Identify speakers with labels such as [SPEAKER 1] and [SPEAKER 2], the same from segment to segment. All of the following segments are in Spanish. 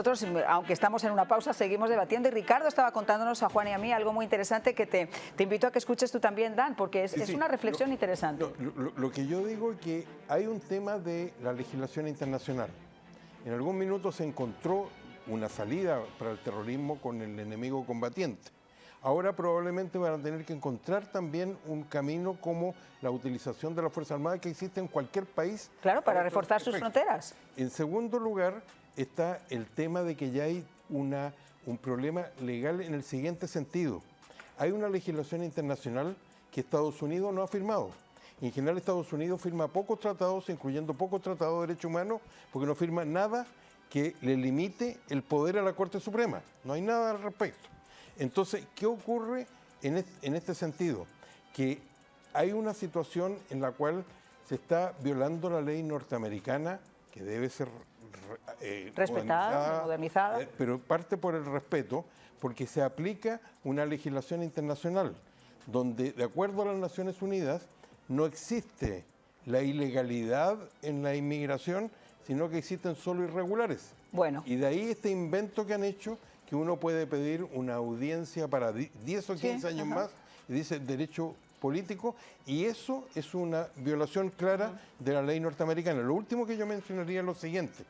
[SPEAKER 1] Nosotros, aunque estamos en una pausa, seguimos debatiendo y Ricardo estaba contándonos a Juan y a mí algo muy interesante que te invito a que escuches tú también, Dan, porque es una reflexión interesante.
[SPEAKER 2] Lo que yo digo es que hay un tema de la legislación internacional. En algún minuto se encontró una salida para el terrorismo con el enemigo combatiente. Ahora probablemente van a tener que encontrar también un camino como la utilización de la Fuerza Armada que existe en cualquier país.
[SPEAKER 1] Claro, para reforzar sus fronteras.
[SPEAKER 2] En segundo lugar, está el tema de que ya hay un problema legal en el siguiente sentido. Hay una legislación internacional que Estados Unidos no ha firmado. En general, Estados Unidos firma pocos tratados, incluyendo pocos tratados de derechos humanos, porque no firma nada que le limite el poder a la Corte Suprema. No hay nada al respecto. Entonces, ¿qué ocurre en este sentido? Que hay una situación en la cual se está violando la ley norteamericana, que debe ser
[SPEAKER 1] respetada, modernizada.
[SPEAKER 2] Pero parte por el respeto, porque se aplica una legislación internacional, donde, de acuerdo a las Naciones Unidas, no existe la ilegalidad en la inmigración, sino que existen solo irregulares.
[SPEAKER 1] Bueno.
[SPEAKER 2] Y de ahí este invento que han hecho, que uno puede pedir una audiencia para 10 o 15 años más, y dice derecho político, y eso es una violación clara de la ley norteamericana. Lo último que yo mencionaría es lo siguiente: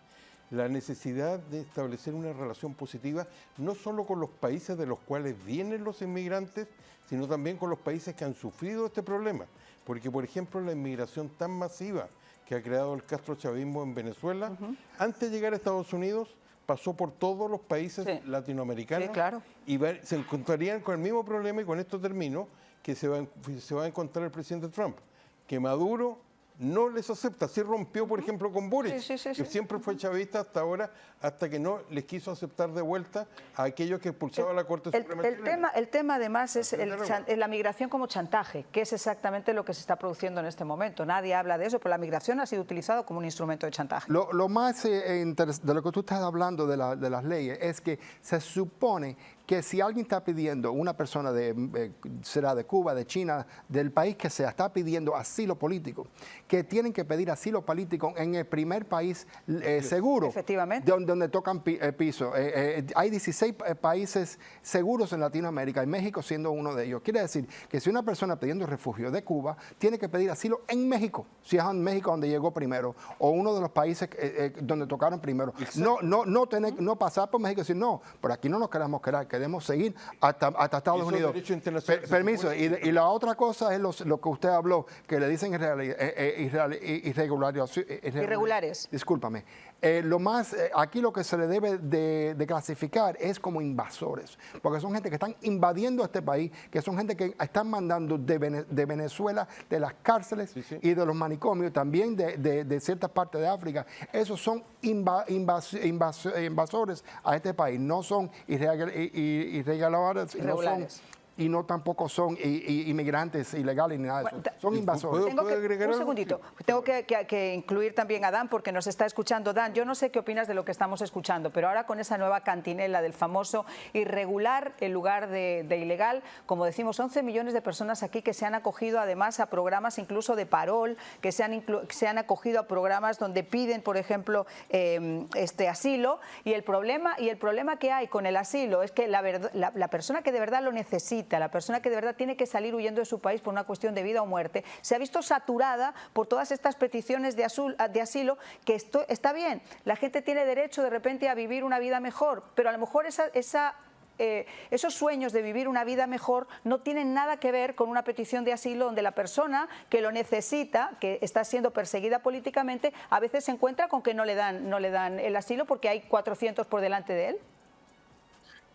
[SPEAKER 2] la necesidad de establecer una relación positiva no solo con los países de los cuales vienen los inmigrantes, sino también con los países que han sufrido este problema. Porque, por ejemplo, la inmigración tan masiva que ha creado el castrochavismo en Venezuela, antes de llegar a Estados Unidos, pasó por todos los países latinoamericanos,
[SPEAKER 1] claro.
[SPEAKER 2] Y se encontrarían con el mismo problema, y con esto termino, que se va a encontrar el presidente Trump, que Maduro no les acepta. Sí rompió, por ejemplo, con Boric, que siempre fue chavista hasta ahora, hasta que no les quiso aceptar de vuelta a aquellos que expulsaban a la Corte Suprema.
[SPEAKER 1] El tema además es la migración como chantaje, que es exactamente lo que se está produciendo en este momento. Nadie habla de eso, pero la migración ha sido utilizada como un instrumento de chantaje.
[SPEAKER 3] Lo más interesante de lo que tú estás hablando de las leyes es que se supone que si alguien está pidiendo, una persona será de Cuba, de China, del país que sea, está pidiendo asilo político, que tienen que pedir asilo político en el primer país seguro,
[SPEAKER 1] efectivamente,
[SPEAKER 3] donde tocan piso. Hay 16 países seguros en Latinoamérica, y México siendo uno de ellos. Quiere decir que si una persona pidiendo refugio de Cuba tiene que pedir asilo en México, si es en México donde llegó primero, o uno de los países donde tocaron primero. No pasar por México y decir, no, por aquí no nos queremos quedar, queremos seguir hasta Estados Unidos. Permiso. Y la otra cosa es lo que usted habló, que le dicen irregulares. Discúlpame. Aquí lo que se le debe de clasificar es como invasores, porque son gente que están invadiendo este país, que son gente que están mandando de Venezuela, de las cárceles y de los manicomios, también de ciertas partes de África. Esos son invasores a este país, no son irregulares. No son, y no tampoco son inmigrantes ilegales ni nada de eso. Son invasores.
[SPEAKER 1] Un segundito. Tengo que incluir también a Dan, porque nos está escuchando. Dan, yo no sé qué opinas de lo que estamos escuchando, pero ahora con esa nueva cantinela del famoso irregular en lugar de ilegal, como decimos, 11 millones de personas aquí que se han acogido además a programas incluso de parol, que se han acogido a programas donde piden, por ejemplo, asilo, y el problema que hay con el asilo es que la persona que de verdad lo necesita, la persona que de verdad tiene que salir huyendo de su país por una cuestión de vida o muerte, se ha visto saturada por todas estas peticiones de asilo, que esto está bien, la gente tiene derecho de repente a vivir una vida mejor, pero a lo mejor esos sueños de vivir una vida mejor no tienen nada que ver con una petición de asilo donde la persona que lo necesita, que está siendo perseguida políticamente, a veces se encuentra con que no le dan el asilo porque hay 400 por delante de él.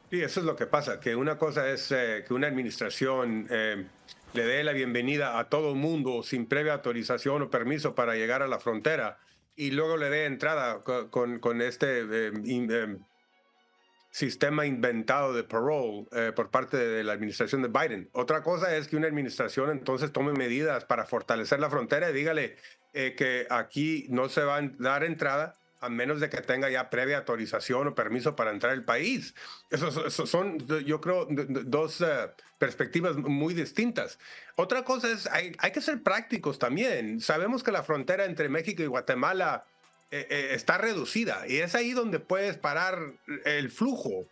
[SPEAKER 4] Sí, eso es lo que pasa, que una cosa es que una administración le dé la bienvenida a todo el mundo sin previa autorización o permiso para llegar a la frontera, y luego le dé entrada con este sistema inventado de parole por parte de la administración de Biden. Otra cosa es que una administración entonces tome medidas para fortalecer la frontera y dígale que aquí no se va a dar entrada a menos de que tenga ya previa autorización o permiso para entrar al país. Esos son, yo creo, dos perspectivas muy distintas. Otra cosa es, hay que ser prácticos también. Sabemos que la frontera entre México y Guatemala está reducida y es ahí donde puedes parar el flujo.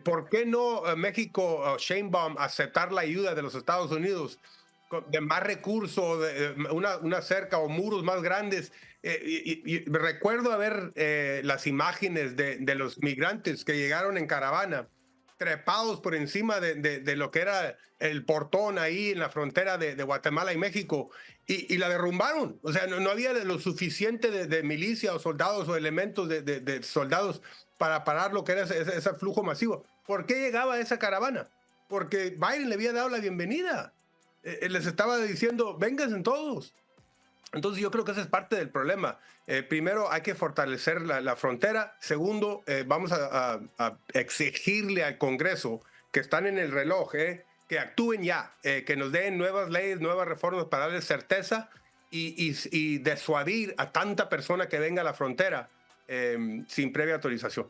[SPEAKER 4] ¿Por qué no México, Sheinbaum, aceptar la ayuda de los Estados Unidos de más recursos, de una cerca o muros más grandes? Y recuerdo ver las imágenes de los migrantes que llegaron en caravana, trepados por encima de lo que era el portón ahí en la frontera de Guatemala y México, y la derrumbaron. O sea, no había lo suficiente de milicia o soldados o elementos de soldados para parar lo que era ese flujo masivo. ¿Por qué llegaba esa caravana? Porque Biden le había dado la bienvenida. Les estaba diciendo, vénganse todos. Entonces yo creo que ese es parte del problema. Primero, hay que fortalecer la frontera. Segundo, vamos a exigirle al Congreso, que están en el reloj, que actúen ya, que nos den nuevas leyes, nuevas reformas para darle certeza y disuadir a tanta persona que venga a la frontera sin previa autorización.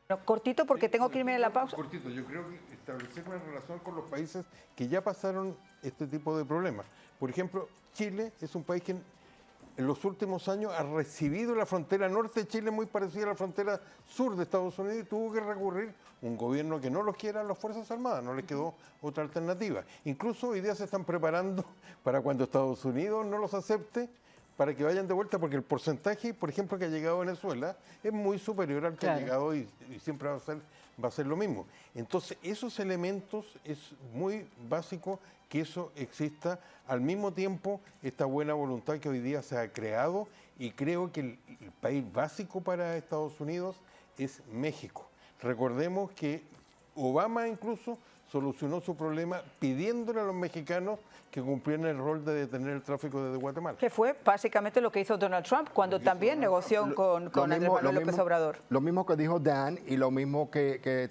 [SPEAKER 1] Bueno, cortito, porque tengo que irme a la pausa.
[SPEAKER 2] Cortito, yo creo que establecer una relación con los países que ya pasaron este tipo de problemas. Por ejemplo, Chile es un país que en los últimos años ha recibido la frontera norte de Chile muy parecida a la frontera sur de Estados Unidos y tuvo que recurrir un gobierno que no los quiera a las Fuerzas Armadas, no les quedó otra alternativa. Incluso hoy día se están preparando para cuando Estados Unidos no los acepte, para que vayan de vuelta, porque el porcentaje, por ejemplo, que ha llegado a Venezuela es muy superior al que ha llegado y siempre va a ser lo mismo. Entonces, esos elementos es muy básico que eso exista. Al mismo tiempo, esta buena voluntad que hoy día se ha creado, y creo que el país básico para Estados Unidos es México. Recordemos que Obama incluso solucionó su problema pidiéndole a los mexicanos que cumplieran el rol de detener el tráfico desde Guatemala.
[SPEAKER 1] Que fue básicamente lo que hizo Donald Trump cuando también negoció con Andrés Manuel López Obrador.
[SPEAKER 3] Lo mismo que dijo Dan y lo mismo que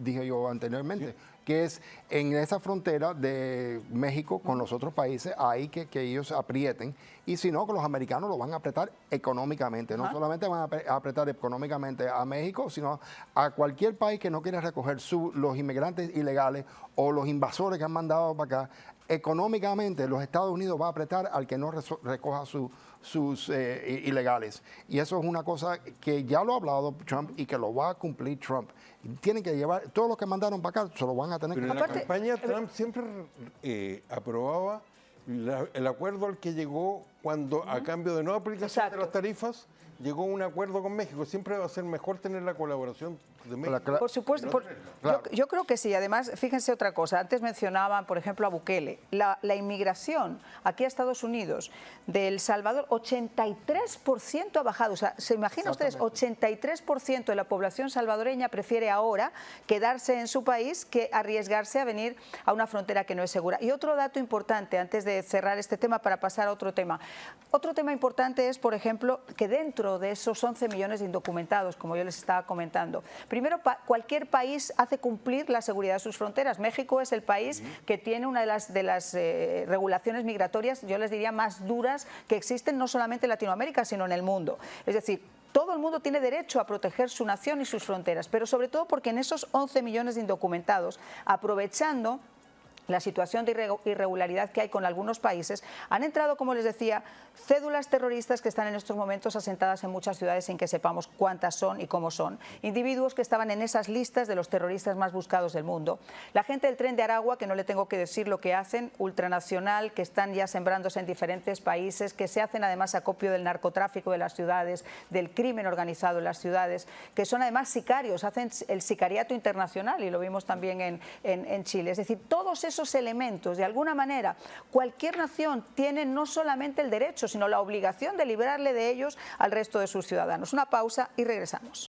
[SPEAKER 3] dije yo anteriormente, que es en esa frontera de México con los otros países, hay que ellos aprieten, y si no, que los americanos lo van a apretar económicamente. No solamente van a apretar económicamente a México, sino a cualquier país que no quiera recoger los inmigrantes ilegales o los invasores que han mandado para acá. Económicamente, los Estados Unidos va a apretar al que no recoja sus ilegales. Y eso es una cosa que ya lo ha hablado Trump y que lo va a cumplir Trump. Tienen que llevar, todos los que mandaron para acá se lo van a tener que
[SPEAKER 2] hacer. Pero en la campaña Trump siempre aprobaba el acuerdo al que llegó cuando, a cambio de no aplicación de las tarifas, llegó a un acuerdo con México. Siempre va a ser mejor tener la colaboración de México.
[SPEAKER 1] Por supuesto. Yo creo que sí. Además, fíjense otra cosa. Antes mencionaban, por ejemplo, a Bukele. La inmigración aquí a Estados Unidos de El Salvador, 83% ha bajado. O sea, ¿se imaginan ustedes? 83% de la población salvadoreña prefiere ahora quedarse en su país que arriesgarse a venir a una frontera que no es segura. Y otro dato importante, antes de cerrar este tema para pasar a otro tema. Otro tema importante es, por ejemplo, que dentro de esos 11 millones de indocumentados, como yo les estaba comentando, primero, cualquier país hace cumplir la seguridad de sus fronteras. México es el país que tiene una de las regulaciones migratorias, yo les diría, más duras que existen no solamente en Latinoamérica, sino en el mundo. Es decir, todo el mundo tiene derecho a proteger su nación y sus fronteras, pero sobre todo porque en esos 11 millones de indocumentados, aprovechando la situación de irregularidad que hay con algunos países, han entrado, como les decía, cédulas terroristas que están en estos momentos asentadas en muchas ciudades sin que sepamos cuántas son y cómo son. Individuos que estaban en esas listas de los terroristas más buscados del mundo. La gente del Tren de Aragua, que no le tengo que decir lo que hacen, ultranacional, que están ya sembrándose en diferentes países, que se hacen además acopio del narcotráfico de las ciudades, del crimen organizado en las ciudades, que son además sicarios, hacen el sicariato internacional y lo vimos también en Chile. Es decir, todos esos elementos, de alguna manera, cualquier nación tiene no solamente el derecho, sino la obligación de librarle de ellos al resto de sus ciudadanos. Una pausa y regresamos.